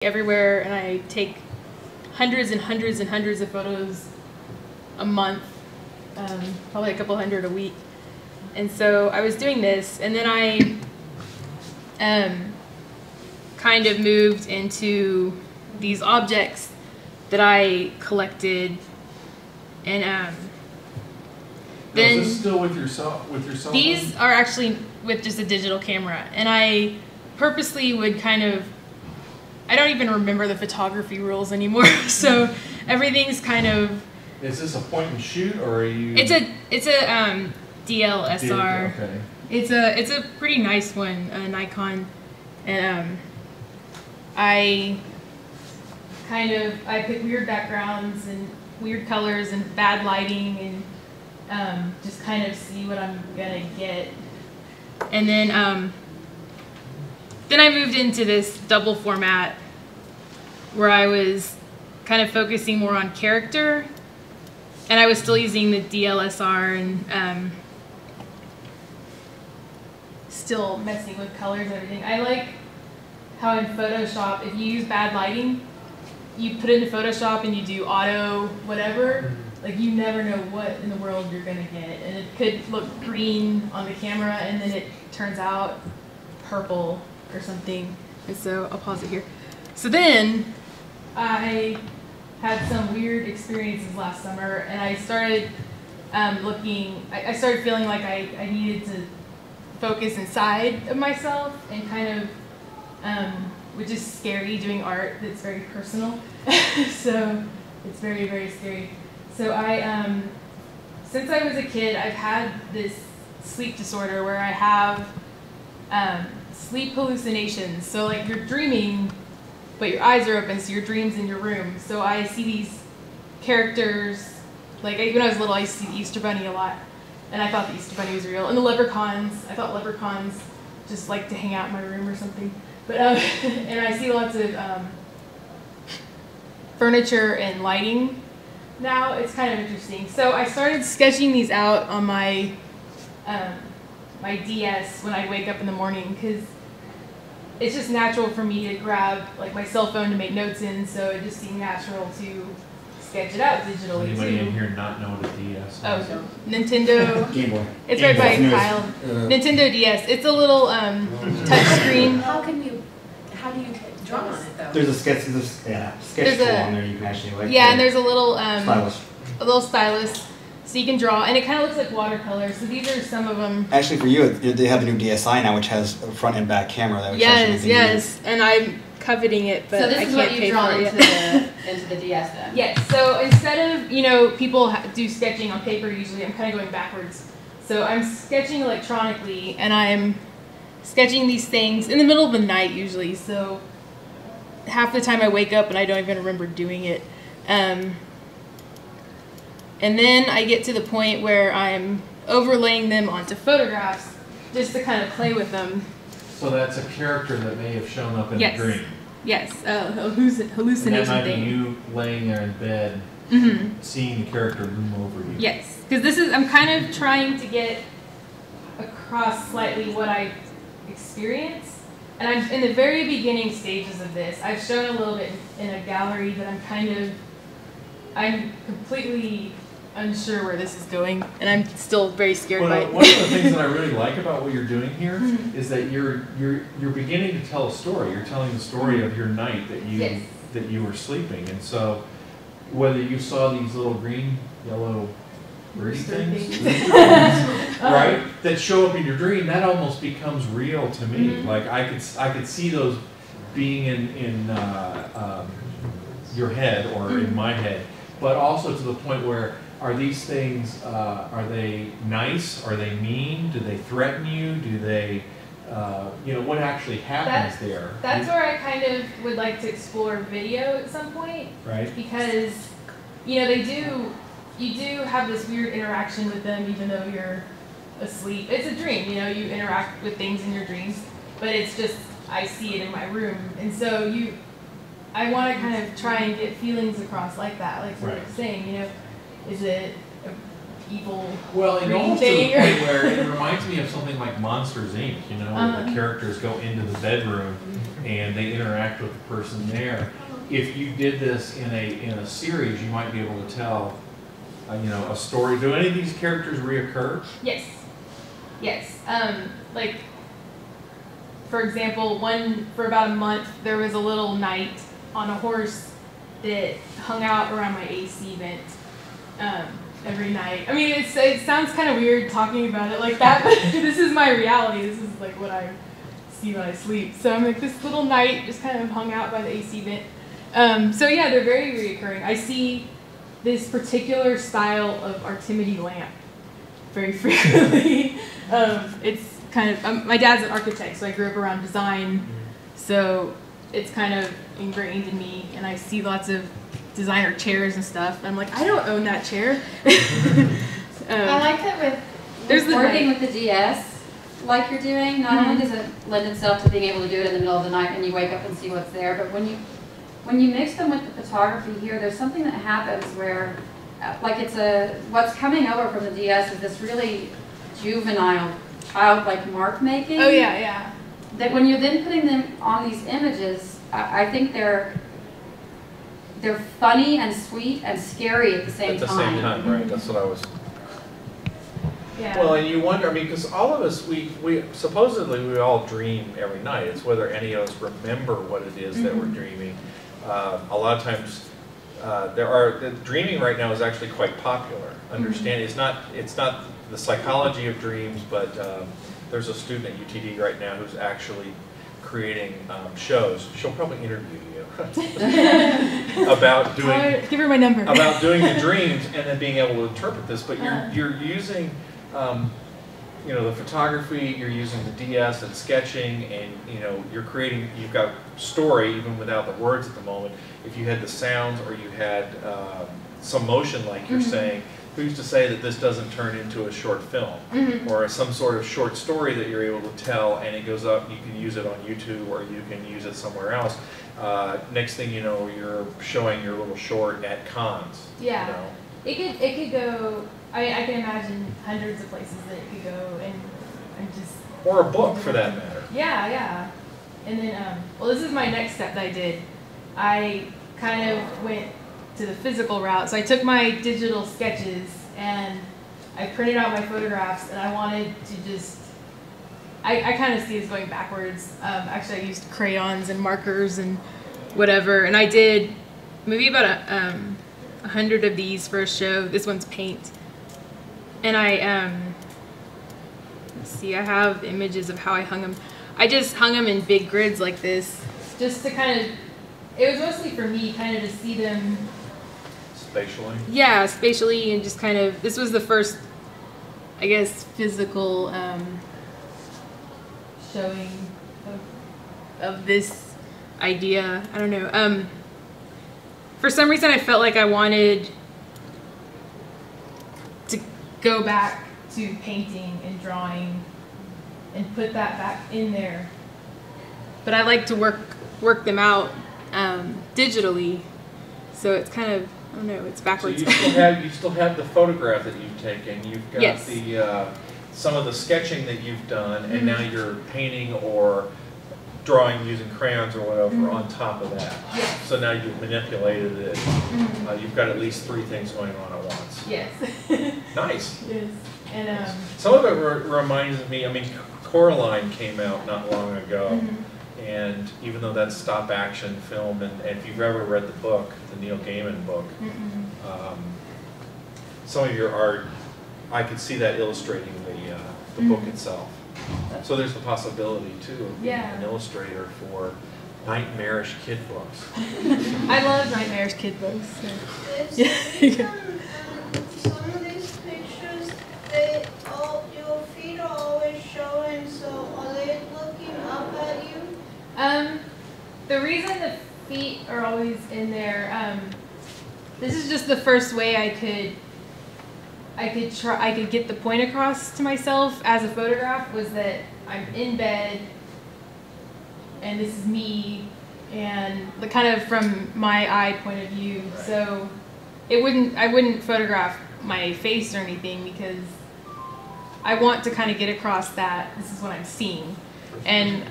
everywhere, and I take hundreds and hundreds and hundreds of photos a month, probably a couple hundred a week. And so I was doing this, and then I kind of moved into these objects that I collected, and then is this still with your cell these phone? are actually with just a digital camera, and I purposely would kind of, I don't even remember the photography rules anymore, so everything's kind of. Is this a point and shoot, or are you? It's a DLSR. Okay. It's a pretty nice one, a Nikon, and I pick weird backgrounds and weird colors and bad lighting, and just kind of see what I'm gonna get, and then I moved into this double format where I was kind of focusing more on character, and I was still using the DLSR and still messing with colors and everything. I like how in Photoshop, if you use bad lighting, you put it into Photoshop and you do auto whatever, like you never know what in the world you're gonna get, and it could look green on the camera and then it turns out purple or something. And so I'll pause it here. So then I had some weird experiences last summer, and I started I started feeling like I needed to focus inside of myself, and kind of, which is scary doing art that's very personal. So it's very, very scary. So since I was a kid, I've had this sleep disorder where I have sleep hallucinations. So like you're dreaming, but your eyes are open, so your dream's in your room. So I see these characters, like when I was little, I used to see the Easter Bunny a lot, and I thought the Easter Bunny was real. And the leprechauns, I thought leprechauns just like to hang out in my room or something. But and I see lots of furniture and lighting now. It's kind of interesting. So I started sketching these out on my my DS when I wake up in the morning, because it's just natural for me to grab like my cell phone to make notes in, so it just seemed natural to sketch it out digitally. Anybody too. in here not know what a DS is? Oh, Nintendo. Game Boy. It's right by Kyle. Nintendo DS. It's a little touch screen. How do you draw on it though? There's a sketch tool on there you can actually like. Yeah, and there's a little stylus. So you can draw, and it kind of looks like watercolor. So these are some of them. Actually, for you, they have a new DSi now, which has a front and back camera. That Yes, and I'm coveting it, but I can't pay for it yet. into the DS then? Yes. So instead of people do sketching on paper usually, I'm kind of going backwards. So I'm sketching electronically, and I'm sketching these things in the middle of the night usually. So half the time I wake up and I don't even remember doing it. And then I get to the point where I'm overlaying them onto photographs just to kind of play with them. So that's a character that may have shown up in a dream. Yes, hallucination And that might thing. be you laying there in bed, seeing the character loom over you. Yes, because I'm kind of trying to get across slightly what I experience. And I'm in the very beginning stages of this. I've shown a little bit in a gallery, but I'm completely unsure where this is going, and I'm still very scared by it. One of the things that I really like about what you're doing here is that you're beginning to tell a story. You're telling the story of your night that you were sleeping, and so whether you saw these little green, yellow, birdie things, right, that show up in your dream, that almost becomes real to me. Like I could see those being in your head or in my head, but also to the point where, are these things, are they nice? Are they mean? Do they threaten you? Do they, what actually happens there? That's where I kind of would like to explore video at some point. Right. Because, you do have this weird interaction with them even though you're asleep. It's a dream, you interact with things in your dreams, but it's just, I see it in my room. And so I want to kind of try and get feelings across like that, like what you're saying, is it evil Well, and green almost to the thing. point where it reminds me of something like Monsters, Inc., you know, where the characters go into the bedroom and they interact with the person there. If you did this in a series, you might be able to tell, you know, a story. Do any of these characters reoccur? Yes. Yes. Like, for example, for about a month, there was a little knight on a horse that hung out around my AC vent every night. I mean, it sounds kind of weird talking about it like that, but this is my reality. This is like what I see when I sleep. So I'm like, this little knight just kind of hung out by the AC vent. So yeah, they're very reoccurring. I see this particular style of Artimony lamp very frequently. It's kind of, my dad's an architect, so I grew up around design, so it's kind of ingrained in me, and I see lots of designer chairs and stuff, and I'm like, I don't own that chair. I like that with working with the DS like you're doing, not only does it lend itself to being able to do it in the middle of the night and you wake up and see what's there, but when you mix them with the photography here, there's something that happens where, like what's coming over from the DS is this really juvenile, childlike mark making. Oh yeah, yeah. That when you're then putting them on these images, I think they're funny and sweet and scary at the same time. At the same time, right? That's what I was. Yeah. Well, and you wonder, I mean, because all of us, we supposedly we all dream every night. It's whether any of us remember what it is that we're dreaming. A lot of times, dreaming right now is actually quite popular. Understand? It's not the psychology of dreams, but there's a student at UTD right now who's actually creating shows. She'll probably interview you about doing. Give her my number. About doing the dreams and then being able to interpret this. But you're using, you know, the photography. You're using the DS and sketching, and you know, you're creating. You've got story even without the words at the moment. If you had the sounds or you had some motion, like you're saying. Who's to say that this doesn't turn into a short film or some sort of short story that you're able to tell, and it goes up, you can use it on YouTube or you can use it somewhere else. Next thing you know, you're showing your little short at cons. Yeah. You know? It could go, I can imagine hundreds of places that it could go, and just... Or a book for that matter. Yeah, yeah. And then, well, this is my next step that I did. I kind of went to the physical route. So I took my digital sketches and I printed out my photographs, and I wanted to just, I kind of see this going backwards. Actually, I used crayons and markers and whatever, and I did maybe about 100 of these for a show. This one's paint. And I, let's see, I have images of how I hung them. I just hung them in big grids like this, just to kind of, it was mostly for me, kind of to see them Spatially? Yeah, spatially, and just kind of, this was the first, I guess, physical showing of this idea. I don't know. For some reason, I felt like I wanted to go back to painting and drawing and put that back in there. But I like to work them out digitally, so it's kind of, I don't know, it's backwards. So you still have the photograph that you've taken. You've got the some of the sketching that you've done, and now you're painting or drawing using crayons or whatever on top of that. Yes. So now you've manipulated it. You've got at least 3 things going on at once. Yes. Nice. Yes. And some of it reminds me. I mean, Coraline came out not long ago. And even though that's stop action film, and if you've ever read the book, the Neil Gaiman book, some of your art, I could see that illustrating the book itself. So there's the possibility too of being an illustrator for nightmarish kid books. I love nightmarish kid books. So. Some of these pictures, your feet are always showing, so are they looking up at you? The reason the feet are always in there, this is just the first way I could get the point across to myself as a photograph, was that I'm in bed and this is me, and the kind of from my eye point of view. Right. So I wouldn't photograph my face or anything, because I want to kind of get across that this is what I'm seeing. And